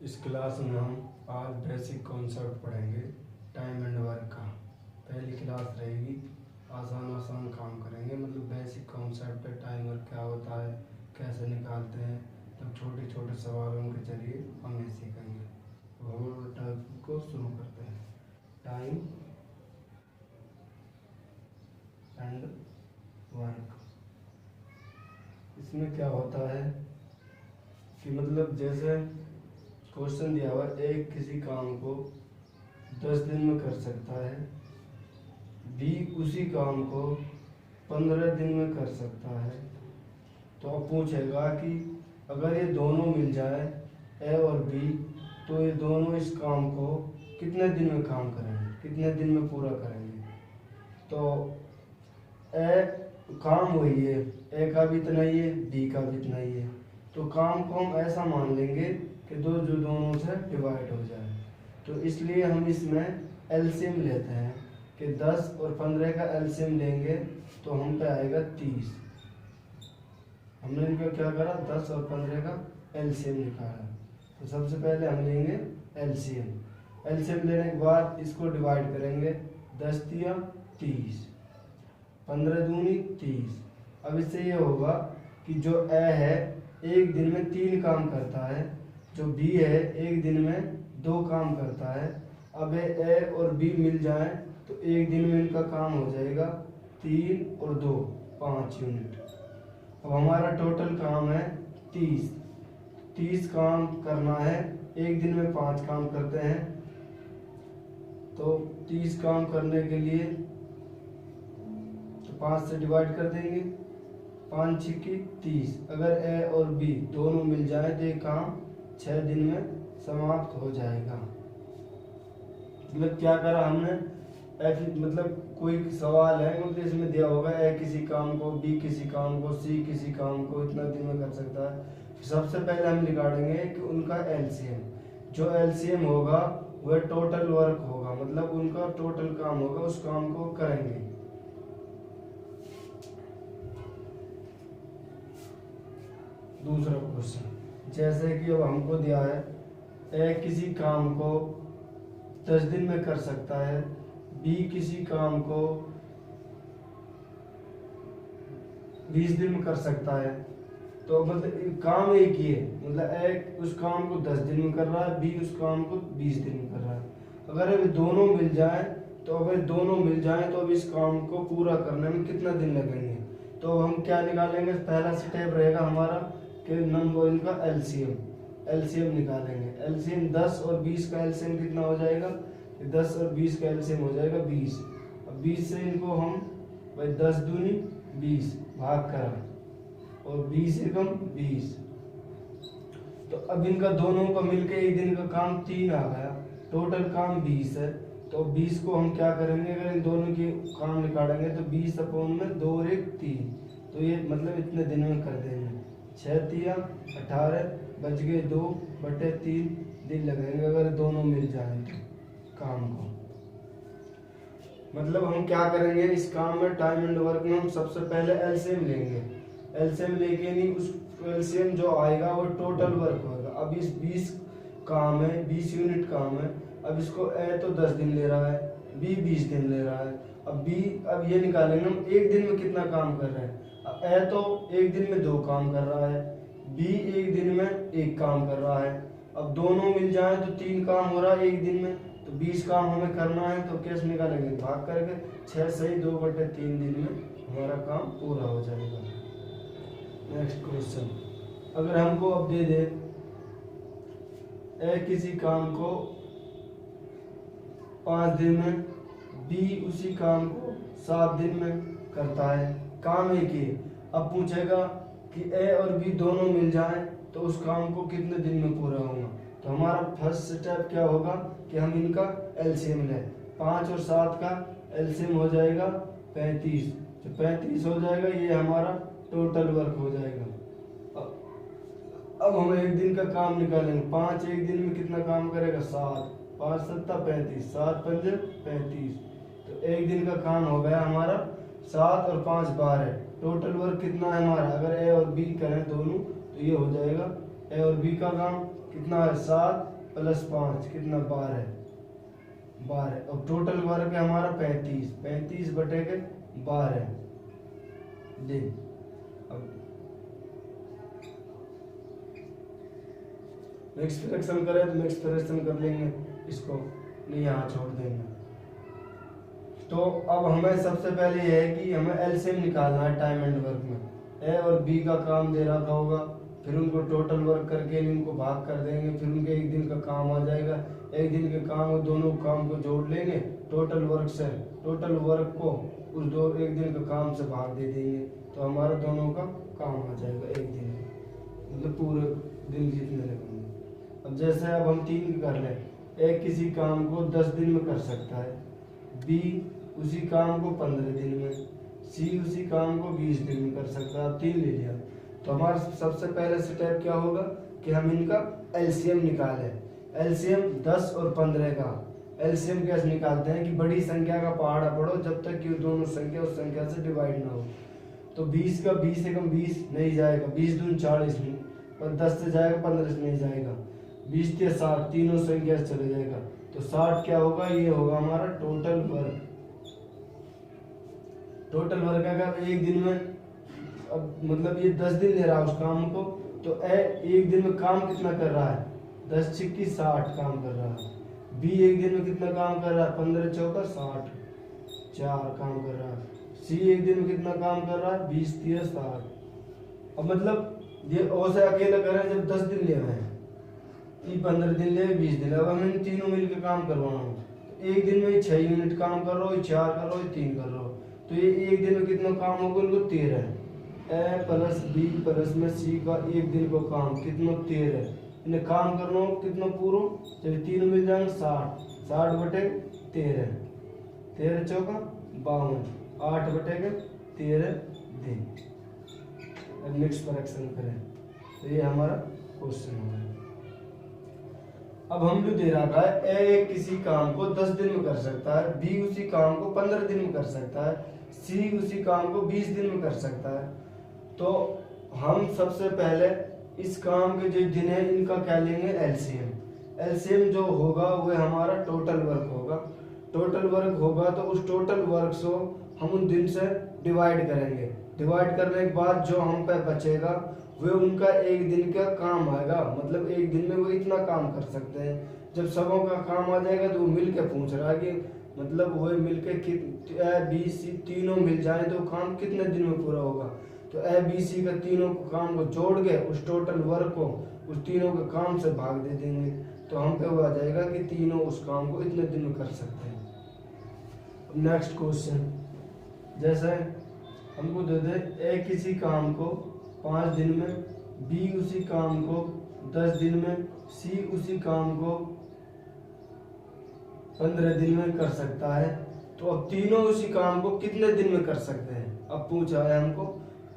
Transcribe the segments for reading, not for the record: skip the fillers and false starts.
इस क्लास में हम आज बेसिक कॉन्सेप्ट पढ़ेंगे टाइम एंड वर्क का। पहली क्लास रहेगी, आसान आसान काम करेंगे, मतलब बेसिक कॉन्सेप्ट है। टाइम वर्क क्या होता है, कैसे निकालते हैं, तब छोटे छोटे सवालों के जरिए हम ये सीखेंगे। तो हम टॉपिक को शुरू करते हैं। Time and work. इसमें क्या होता है कि मतलब जैसे क्वेश्चन दिया हुआ, एक किसी काम को 10 दिन में कर सकता है, बी उसी काम को 15 दिन में कर सकता है। तो अब पूछेगा कि अगर ये दोनों मिल जाए ए और बी, तो ये दोनों इस काम को कितने दिन में काम करेंगे, कितने दिन में पूरा करेंगे। तो ए काम वही है, ए का भी इतना ही है, बी का भी इतना ही है। तो काम को हम ऐसा मान लेंगे कि जो दोनों से डिवाइड हो जाए। तो इसलिए हम इसमें एलसीएम लेते हैं कि 10 और 15 का एलसीएम लेंगे तो हम पे आएगा 30। हमने इनको क्या करा, 10 और 15 का एलसीएम निकाला। तो सबसे पहले हम लेंगे एलसीएम। एलसीएम लेने के बाद इसको डिवाइड करेंगे, 10 तिया 30, 15 दूनी 30। अब इससे ये होगा कि जो ए है एक दिन में 3 काम करता है, जो बी है एक दिन में 2 काम करता है। अब ए और बी मिल जाए तो एक दिन में इनका काम हो जाएगा 3 और 2 5 यूनिट। अब हमारा टोटल काम है 30 काम करना है, एक दिन में 5 काम करते हैं। तो 30 काम करने के लिए तो 5 से डिवाइड कर देंगे, 5 छिकी 30। अगर ए और बी दोनों मिल जाए तो ये काम 6 दिन में समाप्त हो जाएगा। मतलब क्या करा हमने, मतलब कोई सवाल है, मतलब इसमें दिया होगा ए किसी काम को, बी किसी काम को, सी किसी काम को इतना दिन में कर सकता है। सबसे पहले हम निकालेंगे कि उनका एलसीएम। जो एलसीएम होगा वह टोटल वर्क होगा, मतलब उनका टोटल काम होगा, उस काम को करेंगे। दूसरा क्वेश्चन, जैसे कि अब हमको दिया है ए किसी काम को 10 दिन में कर सकता है, बी किसी काम को 20 दिन में कर सकता है। तो मतलब काम एक ही है, मतलब ए उस काम को 10 दिन में कर रहा है, बी उस काम को 20 दिन में कर रहा है। अगर अब दोनों मिल जाए तो अब इस काम को पूरा करने में कितना दिन लगेंगे। तो हम क्या निकालेंगे, पहला स्टेप रहेगा हमारा कि नंबर इनका एलसीएम निकालेंगे। एलसीएम 10 और 20 का एलसीएम कितना हो जाएगा, 10 और 20 का एलसीएम हो जाएगा 20। अब 20 से इनको हम भाई 10 दूनी 20 भाग करा और 20 एकम 20। तो अब इनका दोनों का मिलके एक दिन का काम 3 आ गया, टोटल काम 20 है। तो 20 को हम क्या करेंगे, अगर इन दोनों की काम निकालेंगे तो 20 अपॉन में 2 और 1 3। तो ये मतलब इतने दिन में कर देंगे, 6 तिया 18, बच गए 2/3 दिन लगेंगे अगर दोनों मिल जाए तो काम को। मतलब हम क्या करेंगे इस काम में, टाइम एंड वर्क में हम सबसे पहले एलसीएम लेंगे। एलसीएम लेके नहीं, उस एलसीएम जो आएगा वो टोटल वर्क होगा। अब इस 20 काम है, 20 यूनिट काम है। अब इसको ए तो 10 दिन ले रहा है, बी 20 दिन ले रहा है। अब ये निकालेंगे हम एक दिन में कितना काम कर रहे हैं। ए तो एक दिन में 2 काम कर रहा है, बी एक दिन में 1 काम कर रहा है। अब दोनों मिल जाए तो 3 काम हो रहा है एक दिन में। तो 20 काम हमें करना है तो कैसे निकालेंगे, भाग करके 6 सही 2/3 दिन में हमारा काम पूरा हो जाएगा। नेक्स्ट क्वेश्चन, अगर हमको अब दे दे ए किसी काम को 5 दिन में, बी उसी काम को 7 दिन में करता है, काम एक ही। अब पूछेगा कि ए और बी दोनों मिल जाएं तो उस काम को कितने दिन में पूरा होगा। तो हमारा फर्स्ट स्टेप क्या होगा कि हम इनका एलसीएम लें। 5 और 7 का एलसीएम हो जाएगा 35। जो 35 हो जाएगा ये हमारा टोटल वर्क हो जाएगा। अब हम एक दिन का काम निकालेंगे, 5 एक दिन में कितना काम करेगा, 7, 5 7 35, 7 5 35। तो एक दिन का काम हो गया हमारा 7 और 5 12। टोटल वर्क कितना है हमारा, अगर ए और बी करें दोनों तो ये हो जाएगा ए और बी का काम कितना है 7 + 5 कितना 12 और टोटल वर्क है हमारा 35 बटे के 12 दिन। अब नेक्स्ट फ्रैक्शन करें तो नेक्स्ट फ्रैक्शन कर लेंगे, इसको नहीं यहाँ छोड़ देंगे। तो अब हमें सबसे पहले यह है कि हमें एलसीएम निकालना है टाइम एंड वर्क में। ए और बी का काम दे रखा होगा, फिर उनको टोटल वर्क करके इनको भाग कर देंगे, फिर उनके एक दिन का काम आ जाएगा। एक दिन के काम और दोनों काम को जोड़ लेंगे टोटल वर्क से, टोटल वर्क को उस एक दिन के काम से भाग दे देंगे, तो हमारा दोनों का काम आ जाएगा एक दिन में, मतलब पूरे दिन जितने लगेंगे। अब जैसे अब हम 3 कर लें, ए किसी काम को 10 दिन में कर सकता है, बी उसी काम को 15 दिन में, सी उसी काम को 20 दिन में कर सकता है। अब 3 ले लिया, तो हमारा सबसे पहले स्टेप क्या होगा कि हम इनका एलसीएम निकालें। एलसीएम 10 और 15 का एलसीएम कैसे निकालते हैं कि बड़ी संख्या का पहाड़ा पढ़ो जब तक कि दोनों संख्या उस संख्या से डिवाइड ना हो। तो 20 का 20 से कम 20 नहीं जाएगा, 20 दूनी 40 नहीं, और 10 से जाएगा 15 से नहीं जाएगा, 20 से 60 तीनों संख्या से चले जाएगा। तो 60 क्या होगा, ये होगा हमारा टोटल वर्क। टोटल वर्क अगर एक दिन में, अब मतलब ये 10 दिन ले रहा है उस काम को, तो एक दिन में काम कितना कर रहा है, 10 छिक्की 60 काम कर रहा है। बी एक दिन में कितना काम कर रहा है, 15 चौका 60 4 काम कर रहा है। सी एक दिन में कितना काम कर रहा है, 20 3 60। अब मतलब ये ओ से अकेला कर रहे हैं जब 10 दिन ले रहे हैं, ये 15 दिन ले 20 दिन। अब हम इन तीनों मिलकर काम करवाना हो, तो एक दिन में 6 यूनिट काम कर रहा हो, 4 कर रहा हो, 3 कर रहा हो, तो ये एक दिन में कितना काम होगा, उनको 13। ए प्लस बी प्लस में सी का एक दिन को काम कितना 13, इन्हें काम करना हो कितना पूरा, जब तीनों मिल जाएंगे 60 बटे 13 13 चौका 52 8 बटे के 13 दिन। अब नेक्स्ट फ्रैक्शन करें, तो ये हमारा क्वेश्चन हो गया। अब हम जो दे रखा है, ए किसी काम को 10 दिन में कर सकता है, बी उसी काम को 15 दिन में कर सकता है, सी उसी काम को 20 दिन में कर सकता है। तो हम सबसे पहले इस काम के जो दिन है इनका क्या लेंगे, एलसीएम। एलसीएम जो होगा वह हमारा टोटल वर्क होगा। टोटल वर्क होगा तो उस टोटल वर्क को हम उन दिन से डिवाइड करेंगे। डिवाइड करने के बाद जो हम पे बचेगा वे उनका एक दिन का काम आएगा, मतलब एक दिन में वो इतना काम कर सकते हैं। जब सबों का काम आ जाएगा तो वो मिल के पूछ रहा है कि मतलब वो मिल के ए बी सी तीनों मिल जाए तो काम कितने दिन में पूरा होगा। तो ए बी सी का तीनों काम को जोड़ के उस टोटल वर्क को उस तीनों के काम से भाग दे देंगे, तो हम पे वो आ जाएगा कि तीनों उस काम को इतने दिन में कर सकते हैं। नेक्स्ट क्वेश्चन, जैसे हमको दे दे ए किसी काम को 5 दिन में, बी उसी काम को 10 दिन में, सी उसी काम को 15 दिन में कर सकता है। तो अब तीनों उसी काम को कितने दिन में कर सकते हैं। अब पूछा है हमको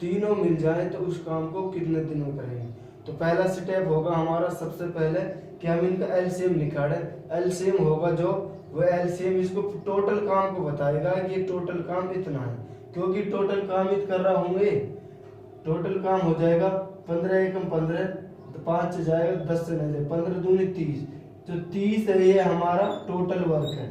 तीनों मिल जाए तो उस काम को कितने दिन में करेंगे। तो पहला स्टेप होगा हमारा सबसे पहले कि हम इनका एलसीएम निकालें। एलसीएम होगा जो वो एलसीएम इसको टोटल काम को बताएगा कि ये टोटल काम इतना है, क्योंकि टोटल काम इत कर रहा होंगे। टोटल काम हो जाएगा 15 एकम 15 तो 5 से जाएगा 10 से नहीं जाएगा 15 दूनी 30, तो 30 है ये हमारा टोटल वर्क है।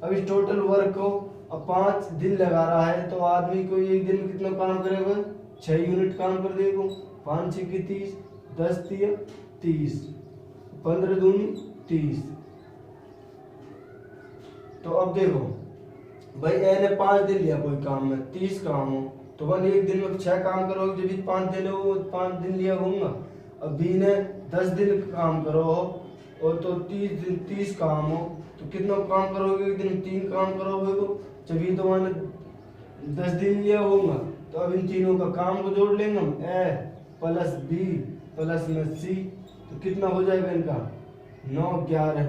अब इस टोटल वर्क को अब 5 दिन लगा रहा है तो आदमी को एक दिन में कितना काम करेगा, 6 यूनिट काम कर देगा। 5 6 की 30, 10 3 30, 15 दूनी 30। तो अब देखो भाई ए ने 5 दिन लिया कोई काम में, 30 काम हो तो वन एक दिन में 6 काम करोगे, जब 5 दिन हो 5 दिन लिया होगा। अब बी ने 10 दिन काम करो और तो 30 दिन 30 काम हो तो कितना काम करोगे, एक दिन 3 काम करोगे तो जब ये तो मैंने 10 दिन लिया होगा। तो अब इन तीनों का काम को जोड़ लेंगे हम, ए प्लस बी प्लस में सी, तो कितना हो जाएगा इनका 9 11।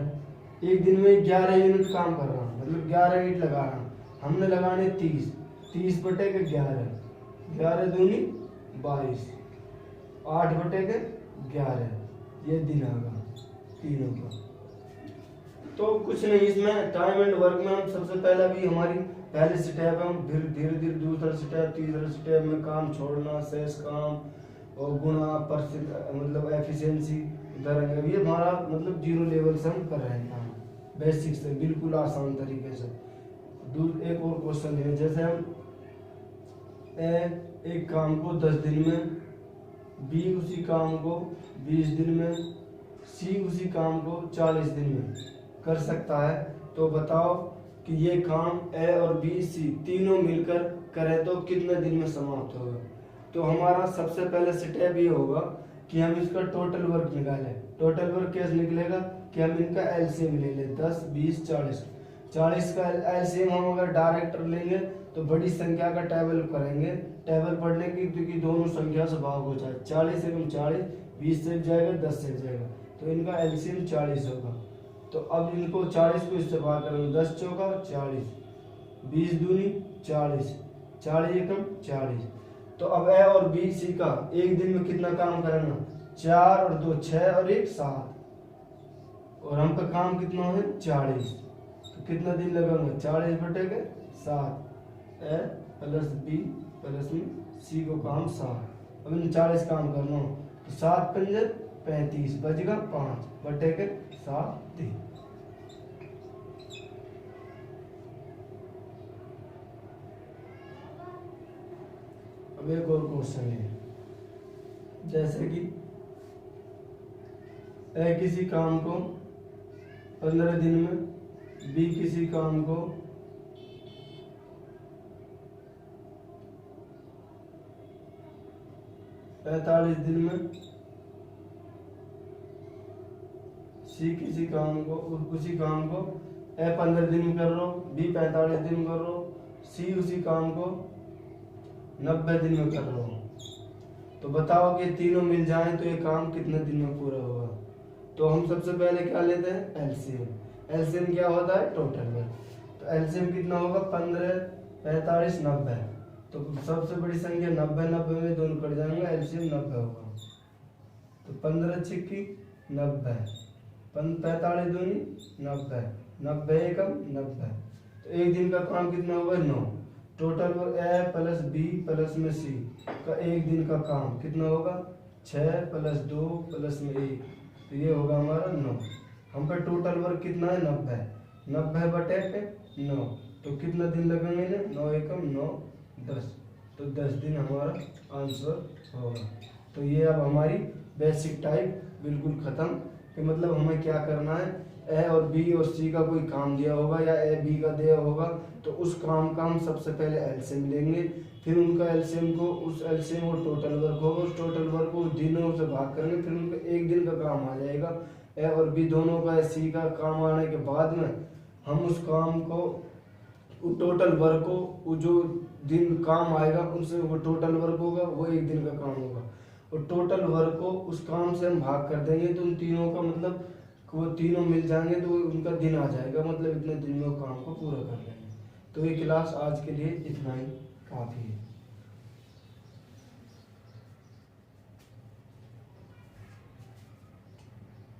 एक दिन में 11 यूनिट काम कर रहा हूँ, मतलब 11 यूनिट लगा रहा हूँ। हमने लगाने 30 बटे के 11, 11 दूनी 22, 8 बटे के 11, ये दिन आगा तीनों का। तो कुछ नहीं, इसमें टाइम एंड वर्क में हम सबसे पहला भी हमारी पहले स्टेप है, हम धीरे धीरे दूसरा स्टेप तीसरा स्टेप में काम छोड़ना, शेष काम और गुणा मतलब एफिशिएंसी इधर आएगा। ये हमारा मतलब जीरो लेवल से हम कर रहे हैं काम, बेसिक से बिल्कुल आसान तरीके से। एक और क्वेश्चन है, जैसे हम एक काम को 10 दिन में, बी उसी काम को 20 दिन में, सी उसी काम को 40 दिन में कर सकता है, तो बताओ कि ये काम ए और बी सी तीनों मिलकर करें तो कितने दिन में समाप्त होगा। तो हमारा सबसे पहले स्टेप ये होगा कि हम इसका टोटल वर्क निकालें। टोटल वर्क कैसे निकलेगा कि हम इनका एलसीएम ले लें, 10 20 40। 40 का एलसीएम हम अगर डायरेक्ट लेंगे तो बड़ी संख्या का टेबल करेंगे, टेबल पढ़ने की क्योंकि दोनों संख्या से भाग हो जाए, 40 एकम 40, 20 से जाएगा 10 से जाएगा, तो इनका एलसीएम 40 होगा। तो अब इनको 40 को इससे भाग करेंगे, 10 चौका 40, 20 दूनी 40, 40 एकम 40। तो अब ए और बी सी का एक दिन में कितना काम करना, 4 और 2 6 और 1 7, और हम का काम कितना है 40, तो कितना दिन लगेगा 40 बटे के 7, ए प्लस बी प्लस में सी को काम 7। अब इन 40 काम करना हो तो 7 पंजे 35 बचेगा 5 बटे के 7 दिन। अब एक और क्वेश्चन है, जैसे कि ए किसी काम को 15 दिन में, बी किसी काम को 45 दिन में, सी किसी काम को उसी काम को ए 15 दिन में कर लो, बी 45 दिन में कर लो, सी उसी काम को 90 दिन में कर लो। तो बताओ कि तीनों मिल जाएं तो ये काम कितने दिन में पूरा होगा। तो हम सबसे पहले क्या लेते हैं एलसीएम। एलसीएम क्या होता है टोटल वर्क। तो एलसीएम कितना होगा 15 45 90। तो सबसे बड़ी संख्या 90, 90 में दोनों कट जाएंगे, एलसीएम 90 होगा। तो 15 छिक्की 90, 45 दूनी 90, 90 एकम 90। तो एक दिन का काम कितना होगा 9। Total A plus B plus में सी का एक दिन का काम कितना होगा 6 प्लस 2 प्लस में 1, तो ये होगा हमारा 9। हम पे टोटल वर्क कितना है 90, 90 बटे पे 9, तो कितना दिन लगेंगे 9 एकम 9 10, तो 10 दिन हमारा आंसर होगा। तो ये अब हमारी बेसिक टाइप बिल्कुल खत्म कि मतलब हमें क्या करना है, ए और बी और सी का कोई काम दिया होगा या ए बी का दिया होगा, तो उस काम का हम सबसे पहले एलसीएम लेंगे, फिर उनका एलसीएम को उस एलसीएम और टोटल वर्क होगा, उस टोटल वर्क को दिनों से भाग करेंगे, फिर उनका एक दिन का काम आ जाएगा। ए और बी दोनों का सी का काम आने के बाद में हम उस काम को टोटल वर्क को वो जो दिन काम आएगा उनसे वो टोटल वर्क होगा, वो एक दिन का काम होगा, और टोटल वर्क को उस काम से हम भाग कर देंगे तो उन तीनों का मतलब वो तीनों मिल जाएंगे तो उनका दिन आ जाएगा, मतलब इतने दिन में वो काम को पूरा कर लेंगे। तो ये क्लास आज के लिए इतना ही काफ़ी है।